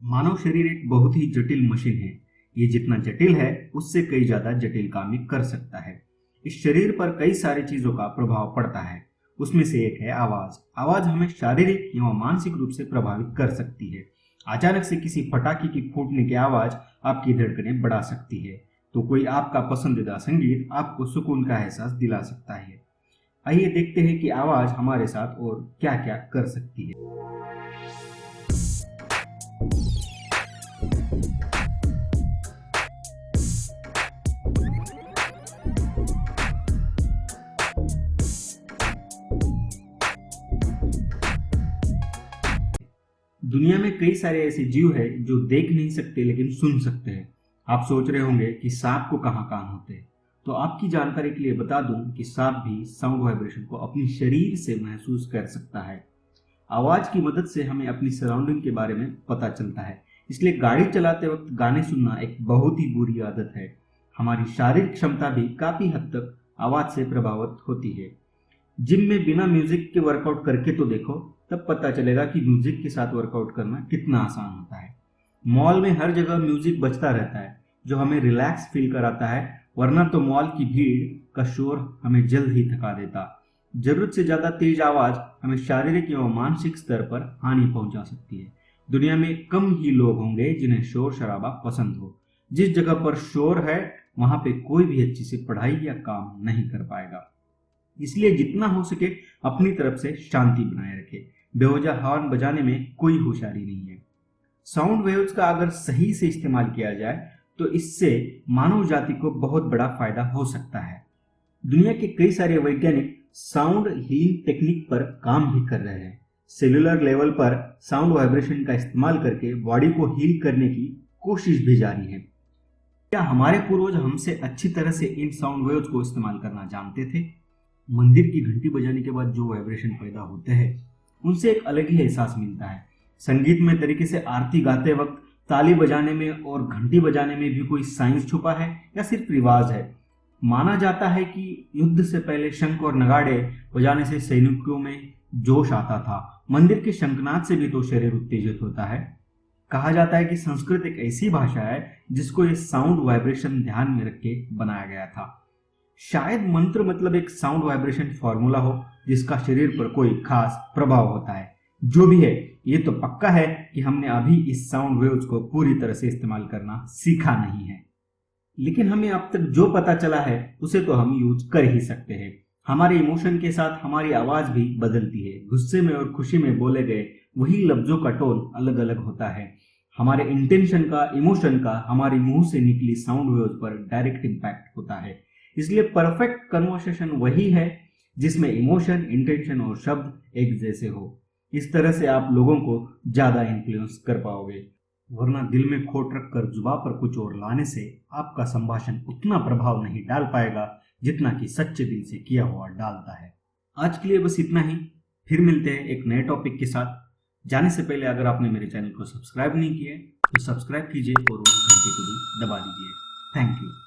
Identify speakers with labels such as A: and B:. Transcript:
A: मानव शरीर एक बहुत ही जटिल मशीन है। ये जितना जटिल है उससे कई ज्यादा जटिल काम ये कर सकता है। इस शरीर पर कई सारी चीजों का प्रभाव पड़ता है। उसमें से एक है आवाज। आवाज हमें शारीरिक एवं मानसिक रूप से प्रभावित कर सकती है। अचानक से किसी पटाखे की फूटने की आवाज आपकी धड़कनें बढ़ा सकती है, तो कोई आपका पसंदीदा संगीत आपको सुकून का एहसास दिला सकता है। आइए देखते हैं कि आवाज हमारे साथ और क्या क्या कर सकती है। दुनिया में कई सारे ऐसे जीव हैं जो देख नहीं सकते लेकिन सुन सकते हैं। आप सोच रहे होंगे कि सांप को कहाँ कान होते हैं, तो आपकी जानकारी के लिए बता दूं कि सांप भी साउंड वाइब्रेशन को अपनी शरीर से महसूस कर सकता है। आवाज की मदद से हमें अपनी सराउंडिंग के बारे में पता चलता है। इसलिए गाड़ी चलाते वक्त गाने सुनना एक बहुत ही बुरी आदत है। हमारी शारीरिक क्षमता भी काफी हद तक आवाज से प्रभावित होती है। जिम में बिना म्यूजिक के वर्कआउट करके तो देखो, तब पता चलेगा कि म्यूजिक के साथ वर्कआउट करना कितना आसान होता है। मॉल में हर जगह म्यूजिक बजता रहता है जो हमें रिलैक्स फील कराता है, वरना तो मॉल की भीड़ का शोर हमें जल्द ही थका देता। जरूरत से ज्यादा तेज आवाज हमें शारीरिक एवं मानसिक स्तर पर हानि पहुंचा सकती है। दुनिया में कम ही लोग होंगे जिन्हें शोर शराबा पसंद हो। जिस जगह पर शोर है वहां पे कोई भी अच्छी से पढ़ाई या काम नहीं कर पाएगा। इसलिए जितना हो सके अपनी तरफ से शांति बनाए रखे। बेवजह हॉर्न बजाने में कोई होशियारी नहीं है। साउंड वेव्स का अगर सही से इस्तेमाल किया जाए तो इससे मानव जाति को बहुत बड़ा फायदा हो सकता है। दुनिया के कई सारे वैज्ञानिक साउंड हीलिंग टेक्निक पर काम भी कर रहे हैं। सेलुलर लेवल पर साउंड वाइब्रेशन का इस्तेमाल करके बॉडी को हील करने की कोशिश भी जारी है। क्या हमारे पूर्वज हमसे अच्छी तरह से इन साउंड वेव्स को इस्तेमाल करना जानते थे? मंदिर की घंटी बजाने के बाद जो वाइब्रेशन पैदा होते हैं उनसे एक अलग ही एहसास मिलता है। संगीत में तरीके से आरती गाते वक्त ताली बजाने में और घंटी बजाने में भी कोई साइंस छुपा है या सिर्फ रिवाज है? माना जाता है कि युद्ध से पहले शंख और नगाड़े बजाने से सैनिकों में जोश आता था। मंदिर के शंखनाद से भी तो शरीर उत्तेजित होता है। कहा जाता है कि संस्कृत एक ऐसी भाषा है जिसको ये साउंड वाइब्रेशन ध्यान में रख के बनाया गया था। शायद मंत्र मतलब एक साउंड वाइब्रेशन फॉर्मूला हो जिसका शरीर पर कोई खास प्रभाव होता है। जो भी है, ये तो पक्का है कि हमने अभी इस साउंड वेव्स को पूरी तरह से इस्तेमाल करना सीखा नहीं है, लेकिन हमें अब तक जो पता चला है उसे तो हम यूज कर ही सकते हैं। हमारे इमोशन के साथ हमारी आवाज भी बदलती है। गुस्से में और खुशी में बोले गए वही लफ्जों का टोन अलग अलग होता है। हमारे इंटेंशन का, इमोशन का हमारे मुंह से निकली साउंड वेव्स पर डायरेक्ट इम्पैक्ट होता है। इसलिए परफेक्ट कन्वर्सेशन वही है जिसमें इमोशन, इंटेंशन और शब्द एक जैसे हो। इस तरह से आप लोगों को ज्यादा इन्फ्लुएंस कर पाओगे, वरना दिल में खोट रखकर जुबान पर कुछ और लाने से आपका संभाषण उतना प्रभाव नहीं डाल पाएगा जितना कि सच्चे दिल से किया हुआ डालता है। आज के लिए बस इतना ही। फिर मिलते हैं एक नए टॉपिक के साथ। जाने से पहले अगर आपने मेरे चैनल को सब्सक्राइब नहीं किया तो सब्सक्राइब कीजिए और उस घंटी को भी दबा दीजिए। Thank you.